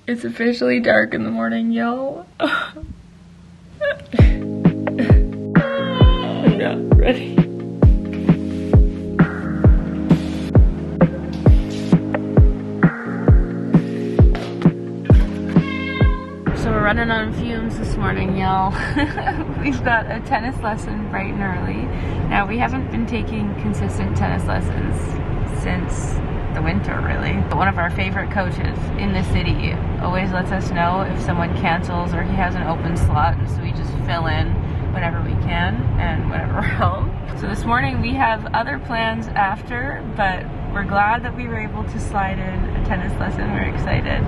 It's officially dark in the morning, y'all. I'm not ready. So we're running on fumes this morning, y'all. We've got a tennis lesson bright and early. Now, we haven't been taking consistent tennis lessons since the winter, really. But one of our favorite coaches in the city always lets us know if someone cancels or he has an open slot, and so we just fill in whenever we can and whenever we're home. So this morning we have other plans after, but we're glad that we were able to slide in a tennis lesson. We're excited,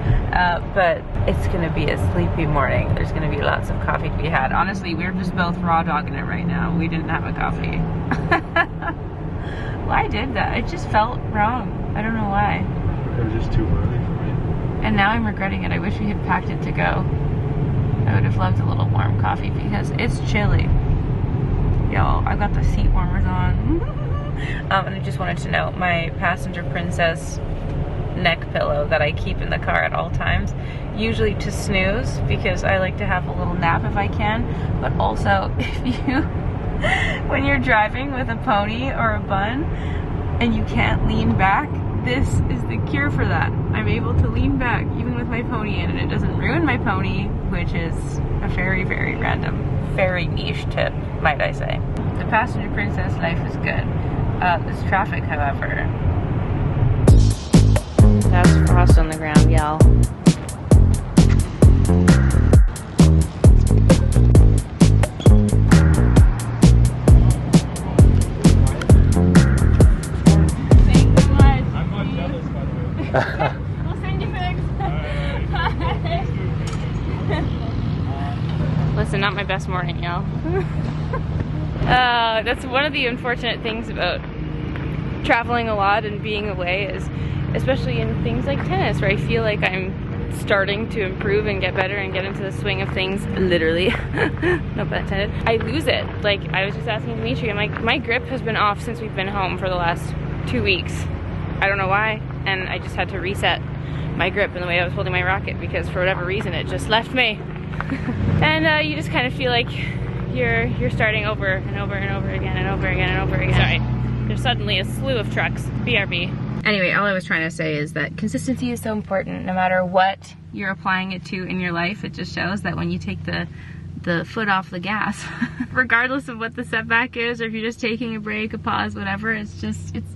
but it's gonna be a sleepy morning. There's gonna be lots of coffee to be had. Honestly, we're just both raw dogging it right now. We didn't have a coffee. Why did that? It just felt wrong. I don't know why. It was just too early for me. And now I'm regretting it. I wish we had packed it to go. I would have loved a little warm coffee because it's chilly. Y'all, I've got the seat warmers on. And I just wanted to note my passenger princess neck pillow that I keep in the car at all times, usually to snooze because I like to have a little nap if I can, but also if you, when you're driving with a pony or a bun and you can't lean back, this is the cure for that. I'm able to lean back even with my pony in, and it doesn't ruin my pony, which is a very, very random, very niche tip, might I say. The passenger princess life is good. This traffic, however. That's frost on the ground, y'all. We'll send you pics. Listen, not my best morning, y'all. That's one of the unfortunate things about traveling a lot and being away, is especially in things like tennis, where I feel like I'm starting to improve and get better and get into the swing of things, literally. No pun intended. I lose it. Like, I was just asking Dimitri, I'm like, my grip has been off since we've been home for the last 2 weeks. I don't know why, and I just had to reset my grip and the way I was holding my racket because for whatever reason it just left me. And you just kind of feel like you're starting over and over and over again and over again and over again. Sorry, there's suddenly a slew of trucks. BRB. Anyway, all I was trying to say is that consistency is so important. No matter what you're applying it to in your life, it just shows that when you take the foot off the gas, regardless of what the setback is, or if you're just taking a break, a pause, whatever, it's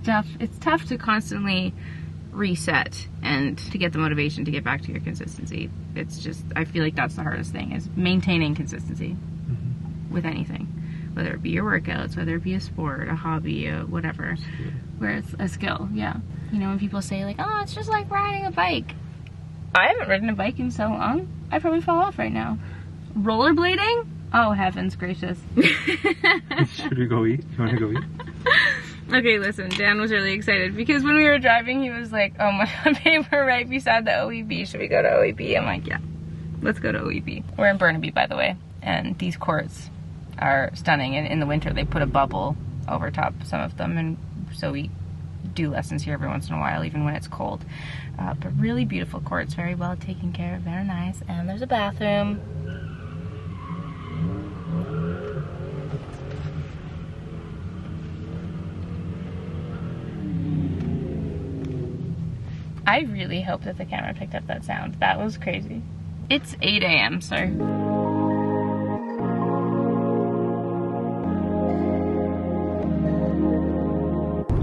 tough. It's tough to constantly reset and to get the motivation to get back to your consistency. It's just, I feel like that's the hardest thing, is maintaining consistency with anything, whether it be your workouts, whether it be a sport, a hobby, whatever, where it's a skill. Yeah. You know, when people say like, oh, it's just like riding a bike. I haven't ridden a bike in so long. I'd probably fall off right now. Rollerblading? Oh, heavens gracious. Should we go eat? You want to go eat? Okay, listen, Dan was really excited because when we were driving, he was like, oh my god, babe, we're right beside the OEB. Should we go to OEB? I'm like, yeah, let's go to OEB. We're in Burnaby, by the way, and these courts are stunning. And in the winter, they put a bubble over top some of them, and so we do lessons here every once in a while, even when it's cold. But really beautiful courts, very well taken care of, very nice. And there's a bathroom. I really hope that the camera picked up that sound. That was crazy. It's 8 a.m., sir.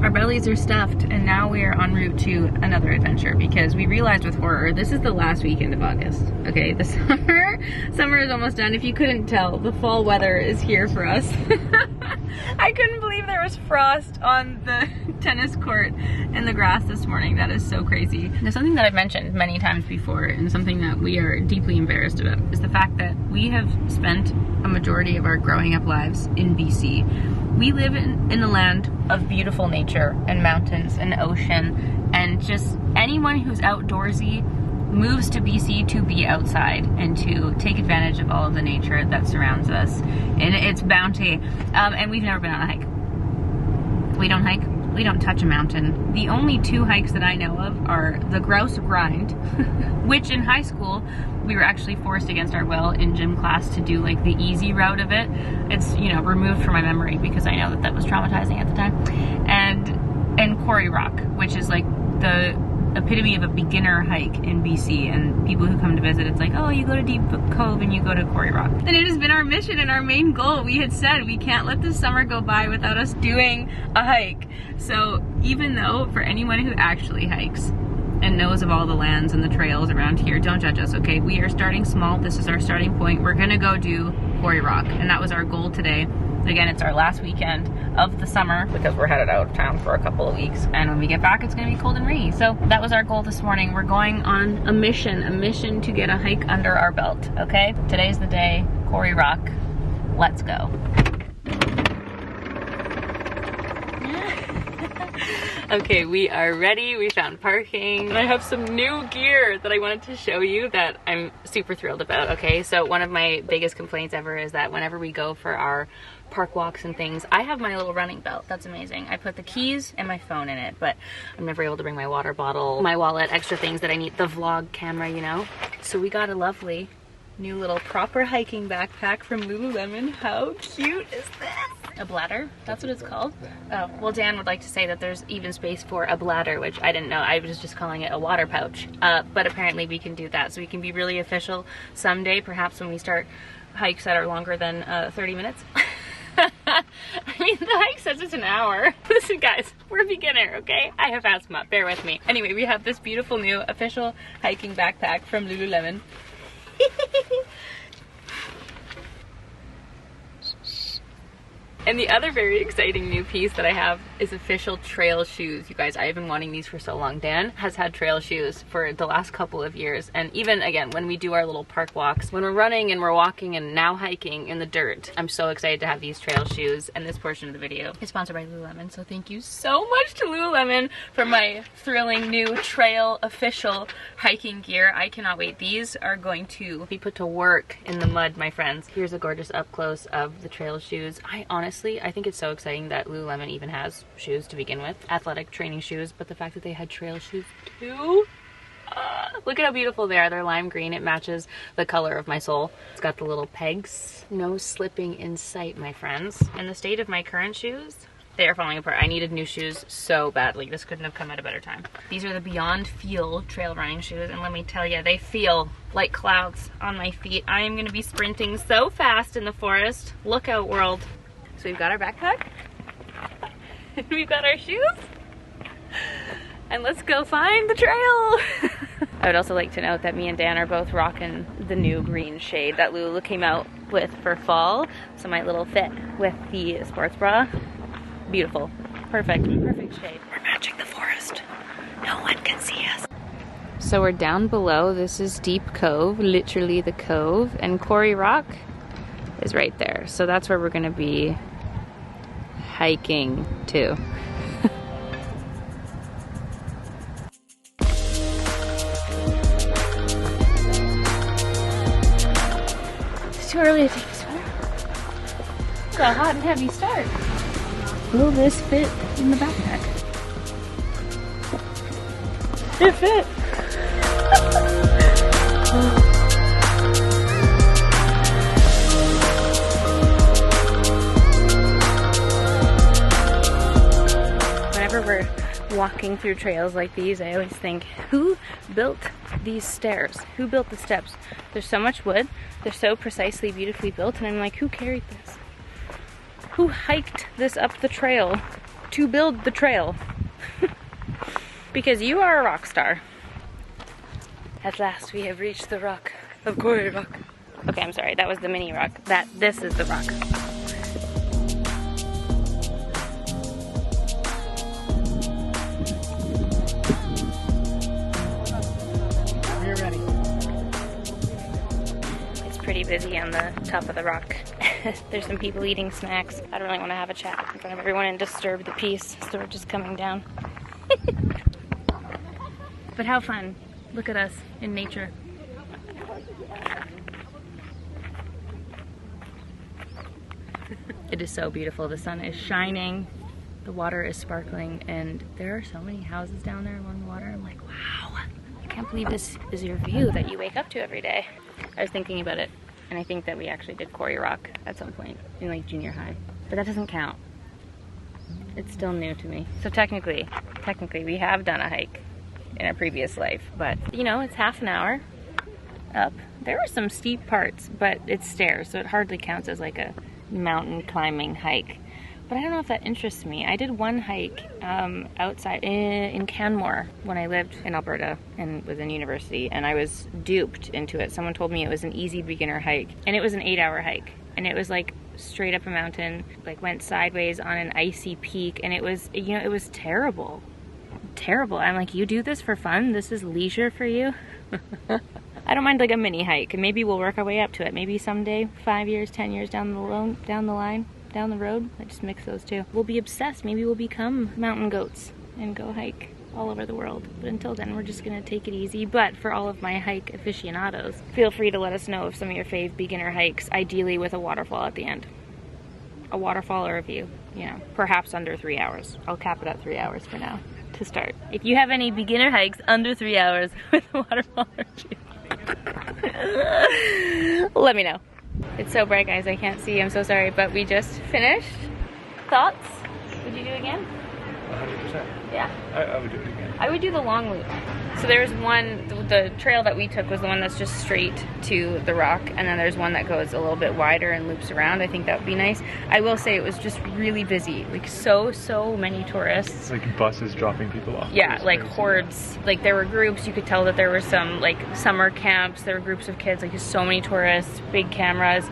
Our bellies are stuffed, and now we are en route to another adventure because we realized with horror, this is the last weekend of August. Okay, the summer is almost done. If you couldn't tell, the fall weather is here for us. I couldn't believe there was frost on the tennis court and the grass this morning. That is so crazy. There's something that I've mentioned many times before, and something that we are deeply embarrassed about, is the fact that we have spent a majority of our growing up lives in BC. We live in a land of beautiful nature and mountains and ocean, and just anyone who's outdoorsy moves to BC to be outside and to take advantage of all of the nature that surrounds us in its bounty. And we've never been on a hike. We don't hike. we don't touch a mountain. The only 2 hikes that I know of are the Grouse Grind, which in high school we were actually forced against our will in gym class to do like the easy route of it. It's, you know, removed from my memory because I know that that was traumatizing at the time. And Quarry Rock, which is like the epitome of a beginner hike in BC, and people who come to visit, it's like, oh, you go to Deep Cove and you go to Quarry Rock. And it has been our mission and our main goal. We had said we can't let this summer go by without us doing a hike. So even though for anyone who actually hikes and knows of all the lands and the trails around here, don't judge us, okay? We are starting small. This is our starting point. We're gonna go do Quarry Rock, and that was our goal today. Again, it's our last weekend of the summer because we're headed out of town for a couple of weeks, and when we get back it's gonna be cold and rainy. So that was our goal this morning. We're going on a mission to get a hike under our belt, okay? Today's the day. Quarry Rock, let's go. Okay, we are ready. We found parking. And I have some new gear that I wanted to show you that I'm super thrilled about, okay? So one of my biggest complaints ever is that whenever we go for our park walks and things, I have my little running belt. That's amazing. I put the keys and my phone in it, but I'm never able to bring my water bottle, my wallet, extra things that I need, the vlog camera, you know? So we got a lovely new little proper hiking backpack from Lululemon. How cute is this? A bladder, that's what it's called. Oh, well, Dan would like to say that there's even space for a bladder, which I didn't know. I was just calling it a water pouch. But apparently we can do that. So we can be really official someday, perhaps when we start hikes that are longer than 30 minutes. I mean, the hike says it's an hour. Listen guys, we're a beginner, okay? I have asthma, bear with me. Anyway, we have this beautiful new official hiking backpack from Lululemon. And the other very exciting new piece that I have is official trail shoes. You guys, I have been wanting these for so long. Dan has had trail shoes for the last couple of years. And even, again, when we do our little park walks, when we're running and we're walking and now hiking in the dirt, I'm so excited to have these trail shoes. And this portion of the video is sponsored by Lululemon. So thank you so much to Lululemon for my thrilling new trail official hiking gear. I cannot wait. These are going to be put to work in the mud, my friends. Here's a gorgeous up close of the trail shoes. I think it's so exciting that Lululemon even has shoes to begin with, athletic training shoes, but the fact that they had trail shoes too. Look at how beautiful they are. They're lime green. It matches the color of my soul. It's got the little pegs. No slipping in sight, my friends. In the state of my current shoes, they are falling apart. I needed new shoes so badly. This couldn't have come at a better time. These are the Beyond Feel trail running shoes, and let me tell you, they feel like clouds on my feet. I am gonna be sprinting so fast in the forest. Look out, world. So we've got our backpack, and we've got our shoes, and let's go find the trail. I would also like to note that me and Dan are both rocking the new green shade that Lulu came out with for fall, so my little fit with the sports bra. Beautiful. Perfect shade. We're matching the forest. No one can see us. So we're down below. This is Deep Cove, literally the cove, and Quarry Rock is right there. So that's where we're gonna be hiking to. It's too early to take a sweater. It's a hot and heavy start. Will this fit in the backpack? It fit! Whenever we're walking through trails like these, I always think, who built these stairs? Who built the steps? There's so much wood, they're so precisely, beautifully built, and I'm like, who carried this? Who hiked this up the trail to build the trail? Because you are a rock star. At last we have reached the rock of Quarry Rock. Okay, I'm sorry, that was the mini rock. This is the rock. We're ready. It's pretty busy on the top of the rock. There's some people eating snacks. I don't really want to have a chat in front of everyone and disturb the peace, so we're just coming down. But how fun. Look at us in nature. It is so beautiful. The sun is shining. The water is sparkling and there are so many houses down there along the water. I'm like, wow, I can't believe this is your view that you wake up to every day. I was thinking about it, and I think that we actually did Quarry Rock at some point in like junior high, but that doesn't count. It's still new to me. So technically we have done a hike in a previous life, but you know, it's half an hour up. There were some steep parts, but it's stairs, so it hardly counts as like a mountain climbing hike. But I don't know if that interests me. I did one hike outside in Canmore when I lived in Alberta and was in university, and I was duped into it. Someone told me it was an easy beginner hike, and it was an 8-hour hike, and it was like straight up a mountain, like went sideways on an icy peak, and it was, you know, it was terrible. Terrible. I'm like, you do this for fun? This is leisure for you? I don't mind like a mini hike, and maybe we'll work our way up to it. Maybe someday, 5 years, 10 years down the line, down the road. I just mix those two. We'll be obsessed. Maybe we'll become mountain goats and go hike all over the world. But until then, we're just gonna take it easy. But for all of my hike aficionados, feel free to let us know of some of your fave beginner hikes, ideally with a waterfall at the end. A waterfall or a view, you know, perhaps under 3 hours. I'll cap it at 3 hours for now to start. If you have any beginner hikes under 3 hours with a waterfall or view, let me know. It's so bright, guys, I can't see. I'm so sorry, but we just finished. Thoughts? Would you do it again? 100%. Yeah. I would do it again. I would do the long loop. So there was one, the trail that we took was the one that's just straight to the rock, and then there's one that goes a little bit wider and loops around. I think that would be nice. I will say it was just really busy, like so many tourists. Like buses dropping people off. Yeah, like hordes. Like there were groups, you could tell that there were some like summer camps, there were groups of kids, like just so many tourists, big cameras.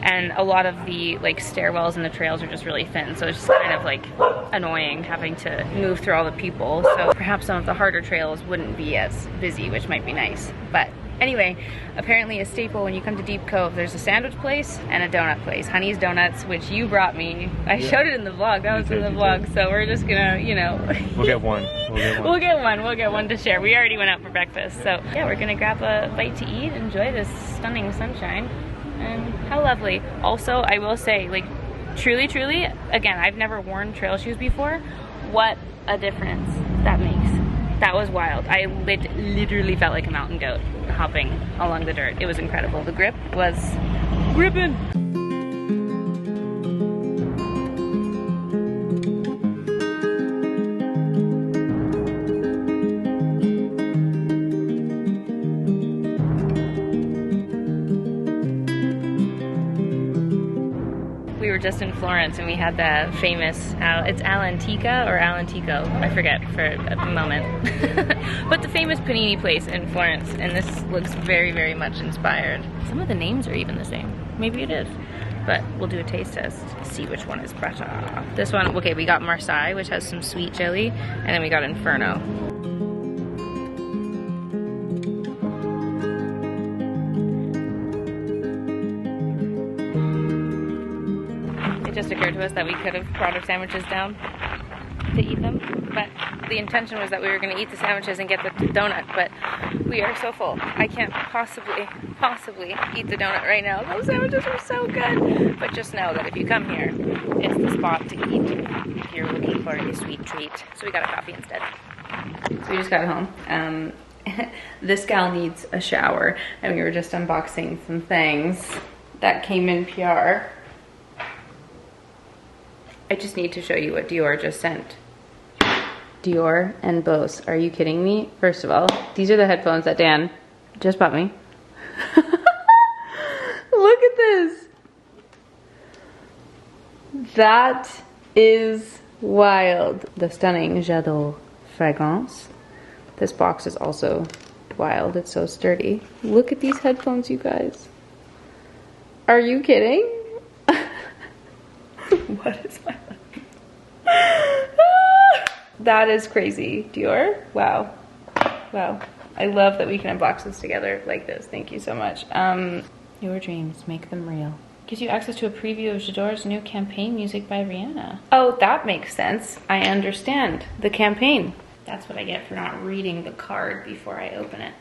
And a lot of the like stairwells and the trails are just really thin, so it's just kind of like annoying having to move through all the people. So perhaps some of the harder trails wouldn't be as busy, which might be nice. But anyway, apparently a staple when you come to Deep Cove, there's a sandwich place and a donut place, Honey's Donuts, which you brought me. I showed it in the vlog. That was in the vlog. So we're just gonna, you know, we'll get one. We'll get one to share. We already went out for breakfast, so yeah, we're gonna grab a bite to eat, enjoy this stunning sunshine. And how lovely. Also, I will say, like, truly, again, I've never worn trail shoes before. What a difference that makes. That was wild. I literally felt like a mountain goat hopping along the dirt. It was incredible. The grip was gripping. We were just in Florence and we had the famous, it's Alantica or Alantico, I forget for a moment. But the famous panini place in Florence, and this looks very much inspired. Some of the names are even the same. Maybe it is. But we'll do a taste test to see which one is better. This one, okay, we got Marseille, which has some sweet chili, and then we got Inferno. Just occurred to us that we could have brought our sandwiches down to eat them, but the intention was that we were going to eat the sandwiches and get the donut, but we are so full. I can't possibly eat the donut right now. Those sandwiches are so good. But just know that if you come here, it's the spot to eat if you're looking for a sweet treat. So we got a coffee instead. So we just got home. This gal needs a shower, and we were just unboxing some things that came in PR. I just need to show you what Dior just sent. Dior and Bose. Are you kidding me? First of all, these are the headphones that Dan just bought me. Look at this. That is wild. The stunning J'adore fragrance. This box is also wild. It's so sturdy. Look at these headphones, you guys. Are you kidding? What is my life? That is crazy. Dior? Wow. Wow. I love that we can unbox this together like this. Thank you so much. Your dreams, make them real. Gives you access to a preview of J'adore's new campaign music by Rihanna. Oh, that makes sense. I understand. The campaign. That's what I get for not reading the card before I open it.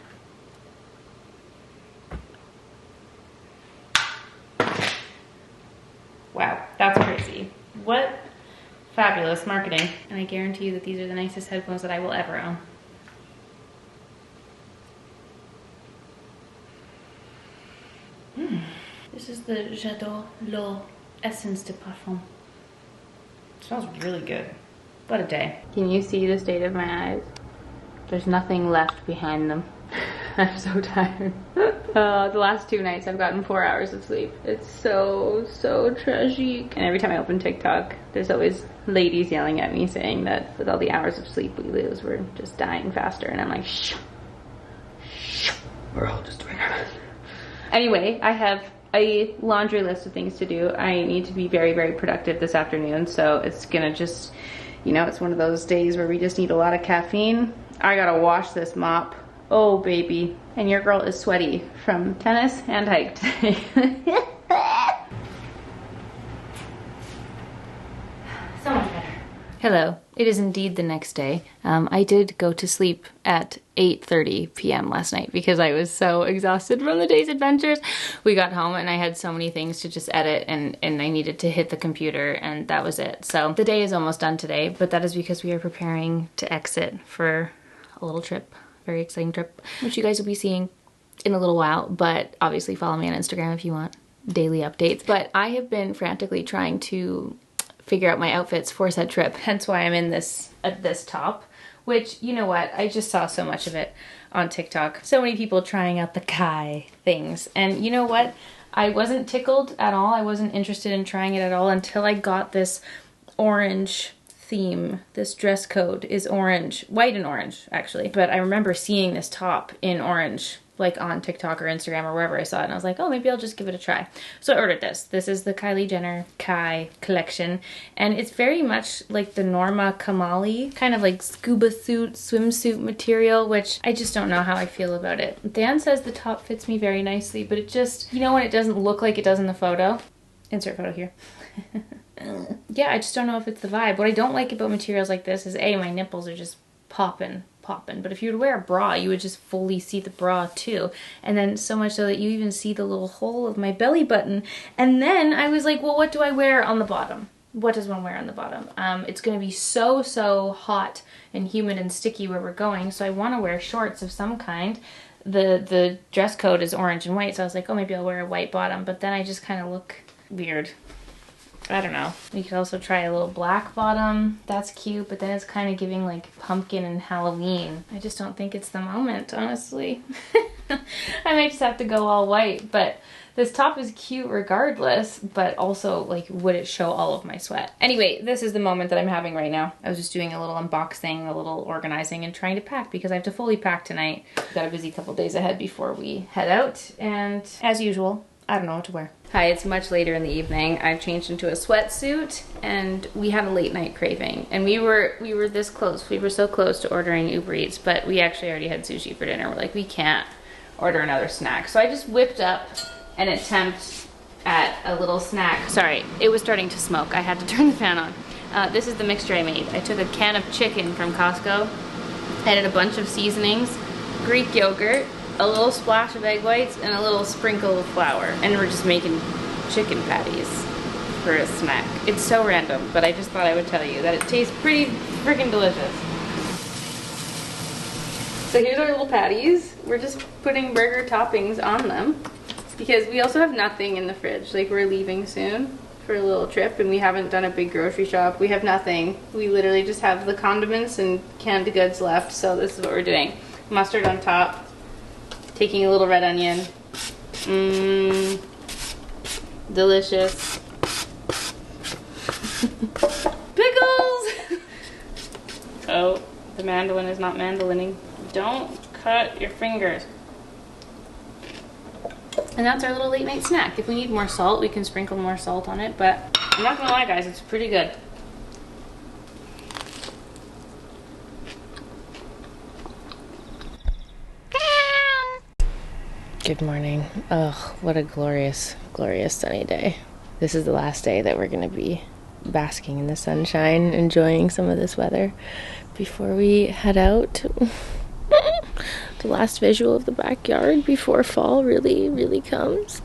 Wow, that's crazy. What Fabulous marketing. And I guarantee you that these are the nicest headphones that I will ever own. This is the J'adore l'eau Essence de Parfum. It smells really good. What a day. Can you see the state of my eyes? There's nothing left behind them. I'm so tired. The last 2 nights I've gotten 4 hours of sleep. It's so tragic. And every time I open TikTok, there's always ladies yelling at me saying that with all the hours of sleep we lose, we're just dying faster. And I'm like, shh, we're all just doing our best. Anyway, I have a laundry list of things to do. I need to be very productive this afternoon, so it's gonna just, you know, it's one of those days where we just need a lot of caffeine. I gotta wash this mop. Oh baby. And your girl is sweaty from tennis and hike today. So much better. Hello. It is indeed the next day. I did go to sleep at 8:30 p.m. last night because I was so exhausted from the day's adventures. We got home and I had so many things to just edit and I needed to hit the computer and that was it. So the day is almost done today, but that is because we are preparing to exit for a little trip. Very exciting trip, which you guys will be seeing in a little while, but obviously follow me on Instagram if you want daily updates. But I have been frantically trying to figure out my outfits for said trip, hence why I'm in this top, which, you know what, I just saw so much of it on TikTok. So many people trying out the Kai things, and you know what, I wasn't tickled at all. I wasn't interested in trying it at all until I got this orange theme. This dress code is orange, white and orange actually, but I remember seeing this top in orange like on TikTok or Instagram or wherever I saw it, and I was like, oh, maybe I'll just give it a try. So I ordered this. This is the Kylie Jenner Kai collection, and it's very much like the Norma Kamali, kind of like scuba suit, swimsuit material, which I just don't know how I feel about it. Dan says the top fits me very nicely, but it just, you know when it doesn't look like it does in the photo? Insert photo here. Yeah, I just don't know if it's the vibe. What I don't like about materials like this is A, my nipples are just popping. But if you would wear a bra, you would just fully see the bra too. And then so much so that you even see the little hole of my belly button. And then I was like, well, what do I wear on the bottom? What does one wear on the bottom? It's gonna be so hot and humid and sticky where we're going, so I wanna wear shorts of some kind. The dress code is orange and white, so I was like, oh, maybe I'll wear a white bottom, but then I just kind of look weird. I don't know. You could also try a little black bottom. That's cute, but then it's kind of giving like pumpkin and Halloween. I just don't think it's the moment, honestly. I might just have to go all white, but this top is cute regardless, but also like, would it show all of my sweat? Anyway, this is the moment that I'm having right now. I was just doing a little unboxing, a little organizing, and trying to pack because I have to fully pack tonight. We've got a busy couple days ahead before we head out, and as usual, I don't know what to wear. Hi, it's much later in the evening. I've changed into a sweatsuit and we had a late night craving. And we were this close. We were so close to ordering Uber Eats, but we actually already had sushi for dinner. We're like, we can't order another snack. So I just whipped up an attempt at a little snack. Sorry, it was starting to smoke. I had to turn the fan on. This is the mixture I made. I took a can of chicken from Costco, added a bunch of seasonings, Greek yogurt, a little splash of egg whites, and a little sprinkle of flour. And we're just making chicken patties for a snack. It's so random, but I just thought I would tell you that it tastes pretty freaking delicious. So here's our little patties. We're just putting burger toppings on them because we also have nothing in the fridge. Like, we're leaving soon for a little trip and we haven't done a big grocery shop. We have nothing. We literally just have the condiments and canned goods left, so this is what we're doing. Mustard on top. Taking a little red onion. Mmm. Delicious. Pickles! Oh, the mandolin is not mandolining. Don't cut your fingers. And that's our little late night snack. If we need more salt, we can sprinkle more salt on it, but I'm not gonna lie, guys, it's pretty good. Good morning. Oh, what a glorious, glorious sunny day. This is the last day that we're gonna be basking in the sunshine, enjoying some of this weather before we head out. The last visual of the backyard before fall really, really comes.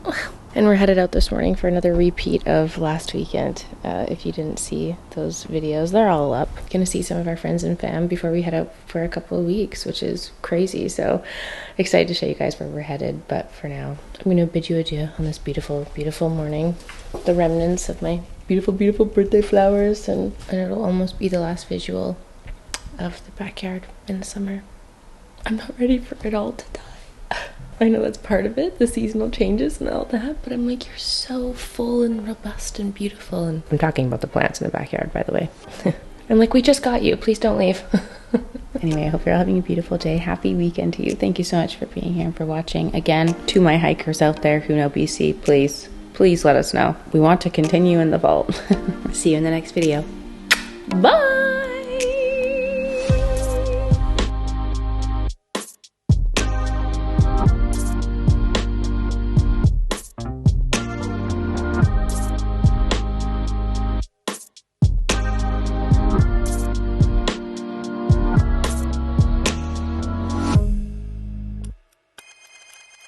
And we're headed out this morning for another repeat of last weekend. If you didn't see those videos, they're all up. Gonna see some of our friends and fam before we head out for a couple of weeks, which is crazy. So excited to show you guys where we're headed. But for now, I'm gonna bid you adieu on this beautiful, beautiful morning. The remnants of my beautiful, beautiful birthday flowers, and it'll almost be the last visual of the backyard in the summer. I'm not ready for it all to die. I know that's part of it, the seasonal changes and all that, but I'm like, you're so full and robust and beautiful. And I'm talking about the plants in the backyard, by the way. I'm like, we just got you. Please don't leave. Anyway, I hope you're all having a beautiful day. Happy weekend to you. Thank you so much for being here and for watching. Again, to my hikers out there who know BC, please let us know. We want to continue in the vault. See you in the next video. Bye!